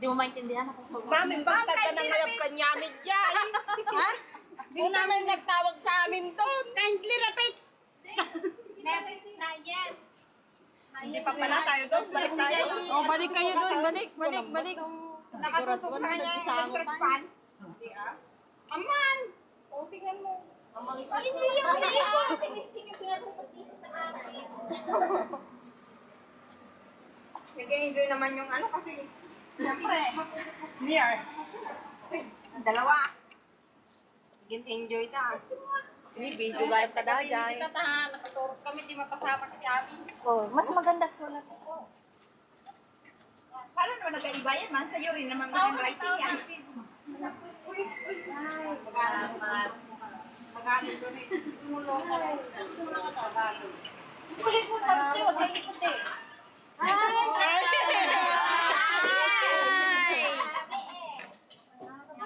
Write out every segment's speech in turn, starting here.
Hindi mo maintindihan ako sa Mami, bakit ka nang mayap kanyamid yan? Ha? Kung naman nagtawag sa amin doon. Kindly repeat. Not yet. Hindi pa pala tayo doon. Balik tayo. Oh, balik kayo doon. Balik. Nakatutok ka niya yung electric fan. Aman! O, tingnan mo. Hindi yung kasi misting yung pinatutok dito sa akin. Nag-enjoy naman yung ano kasi. Siyempre. Near. Dalawa. Nag-enjoy ta. Video live ka dahil. Hindi kita tahan. Nakaturok kami. Di mapasama ka kami. Oh, mas maganda sulat ako. Paano naman nag-aiba yan, man? Sa'yo rin naman ang writing yan. Salamat. Magaling ko rin. Tumulo ko. Gusto mo lang ito. Kulit mo sabi sa'yo, huwag kayo ikot eh.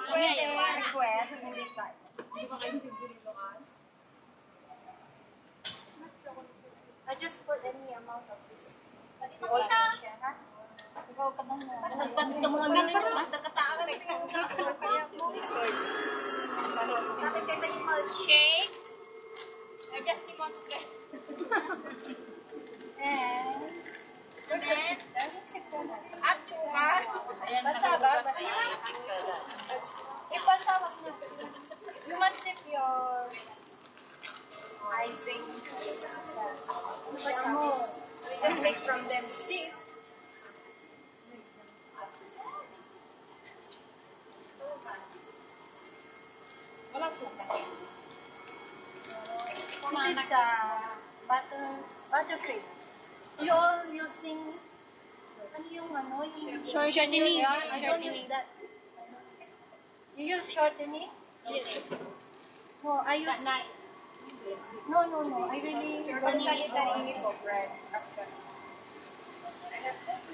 Pwede. Request. Hindi ka. I just put any amount of this. Siya, ha? Ikaw ka nang nagpalit ka mga ganun ha? Nakataan na rin. Bakit kayo yung milkshake? I just demonstrate. And there's a sipon. At sugar. Basa ba? Basa? Ipasa mas mo. You must sip your icing. Basa mo. Just take from them. See? Walang suka. This is butter cream. You all using ano yung Shortening. I don't use that. You use shortening? Yes. No, I use No. I really don't use ko, bread.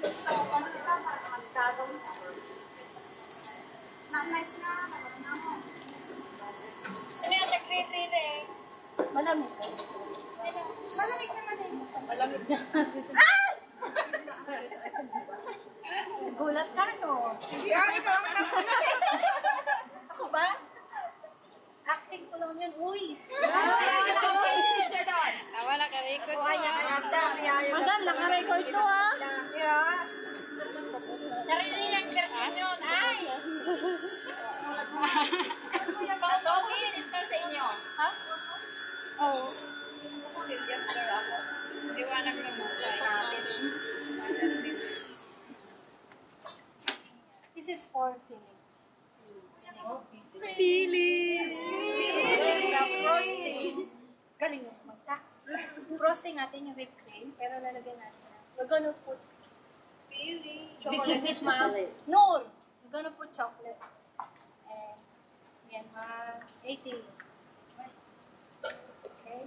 So, kung kita magkagawin ako. Nice na. Sino yung nagre-re-re? malamig. Malamig naman eh. Malamig na. Gulat ka, no? Yeah, ikaw ang nakunan. Ako ba? Acting ko lang yun. Uy! Wala ka record. Madam, naka-record to, ha? Yeah. Sarili niyang version yun. Ay! Mga doggy, install sa inyo. Ha? Oo. Liwanag na mo. This is for filling. Feeling. Frosting. Galing mo magta. Frosting natin yung whipped cream, pero lalagyan natin. We're gonna put Bigyan chocolate. No! We're gonna put chocolate. And yan, 80. Okay.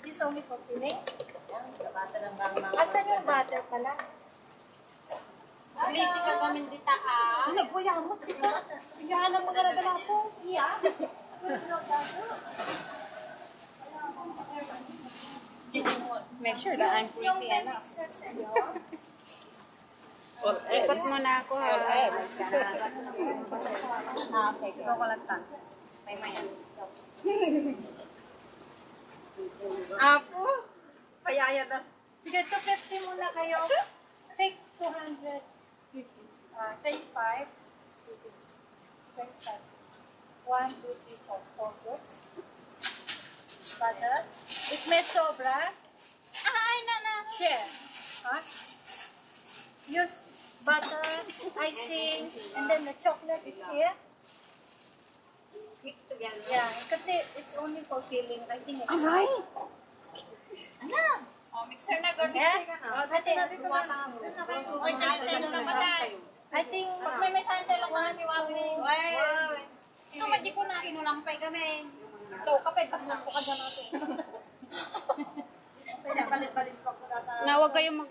This only for filling. Nabasa ng mga Asan yung butter pala? Please, ikaw kami dito ah. Nagwayamot si butter. Yan ang magdadala po. Yeah. Make sure that I'm Yung pretty enough. mixer sa'yo. Ikot mo na ako ha. Okay. Ikaw ko lang tan. May mayan. Apo. Payaya na. Sige, 250 muna kayo. Take 200. 25. 25. 1, 2, 3, 4. 4 groups. Butter. If may sobra, Ay, na. share. Huh? Use butter, icing, and then the chocolate is here. Mix together. Yeah, kasi it's only for filling. I think it's... Aray! Oh, mixer na, girl. Yeah? Mixer ka na. I think... Or sample ka pa tayo. I think... Pag may sample ako na tiwawin eh. Uy! So, madi ko na kinulampay kami. So, kapit, pas na po ka dyan natin. Kaya palit-palit pa ko data. Na huwag kayong mag...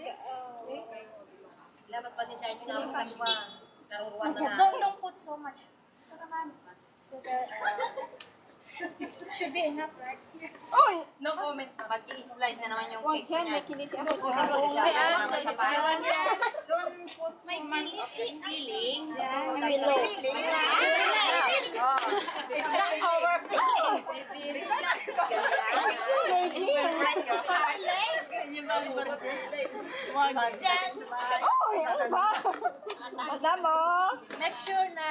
Dapat pasensyahin nyo na ako kasi karuruan na Don't put so much. So that should be enough, right? Oy! No comment. Mag-i-slide na naman yung cake niya. Usap kasi siya. Okay, Ano siya pa? Don't put May feeling. Willow. It's not overflowing. Oh, ano ba? Madam mo. Make sure na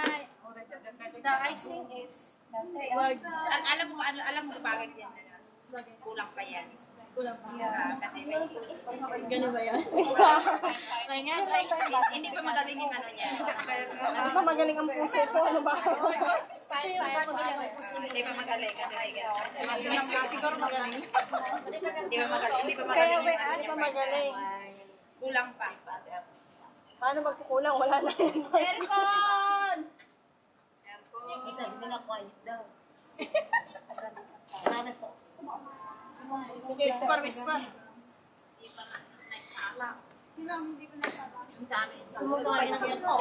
the icing is Alam mo bakit yan. Kulang pa yan. Kasi may Ganun ba yan? hindi pa magaling yung ano niya. Ano ba magaling ang puso ko? Ano ba? Hindi pa magaling kasi may gano'n. Siguro magaling. Hindi pa magaling yung ano Ano niya. ba magaling? Kulang pa. Paano magkukulang? Wala na yun. Aircon! isa hindi na quiet daw. Sige, whisper. Sumugawa na siya po.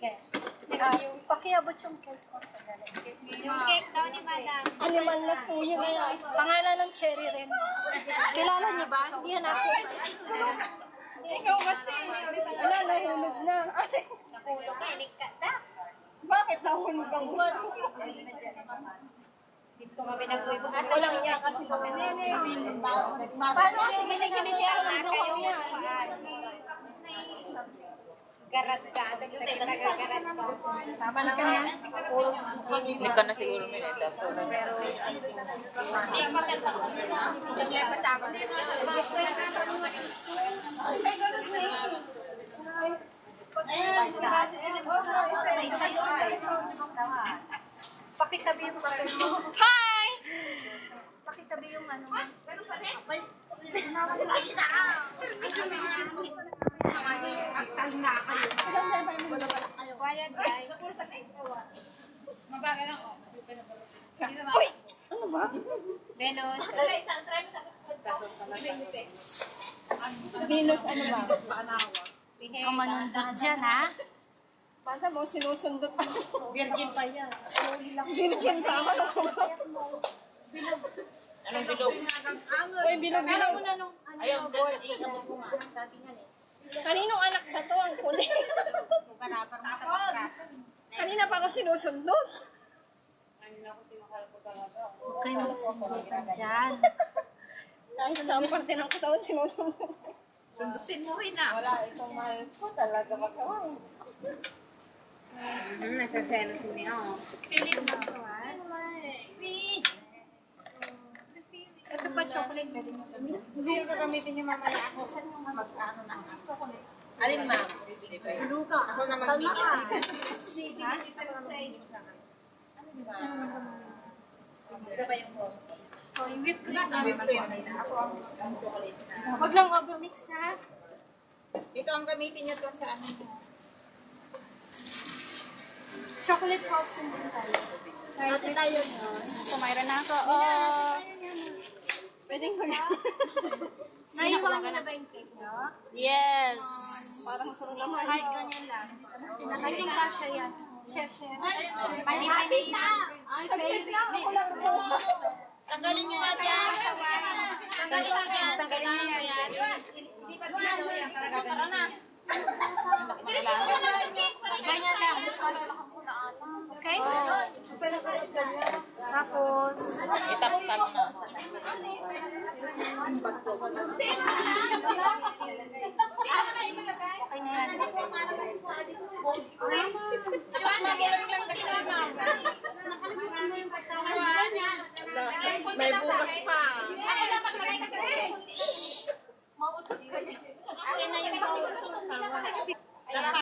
Okay. Pakiabot yung cake ko sa galing. Yung cake daw ni Madam. Animal na po yun. Pangalan ng cherry rin. Kilala niyo ba? Hindi yan ako. Ikaw kasi. Wala, nahulog na. Ay, Nakulog ka, inikkat na. bakit nahulog ang gusto? Hindi ko mapinagbuhay. Walang niya kasi paano kasi kinikilig yan? Ano kasi yan? Garat ka. Garat ka. Tama na kaya? Hindi ka na siguro may nila. Siyempre pa sa akin. Pakitabi yung papel mo. Hi! Pakitabi yung ano. Quiet guys. Uy! Ano ba? Venus. Venus, ano ba? Ikaw manundot dyan, ha? Paano mo sinusundot ako? Virgin pa yan. Virgin pa ako. Anong bilog? Uy, bilog-bilog. Ayaw, iiyak mo nga. Dati nga eh. Kaninong anak na to ang kulit? Kanina pa ako sinusundot. Huwag kayo magsundutan dyan. Dahil sa parte ng katawan sinusundot. Sundutin mo rin ah. Wala, itong mahal ko talaga magkawin. Nasa selos niya. Ito pa chocolate na rin. Hindi yung gagamitin niyo mamaya. Ako saan yung mag-ano na ako? Alin ma? Luka. Ako na mag-mix. Ito ba yung frosty? Oh, yung whipped cream. Whipped cream. Ako ang chocolate na. Huwag lang overmix, ha? Ito ang gamitin niyo to sa ano. Chocolate frosting din tayo. Ate tayo nun. Kumaira na ako. Pwedeng mag... Naiwan mo na ba yung cake, no? Yes! Parang sarang laman. Kahit ganyan lang. I think kasha yan. Share. Hindi pa Ako lang ito. Tanggalin niyo yan. Tanggalin niyo yan. Tanggalin niyo yan. Tara na. Ganyan lang. Okay? Tapos, Itap-tap na. okay na yan.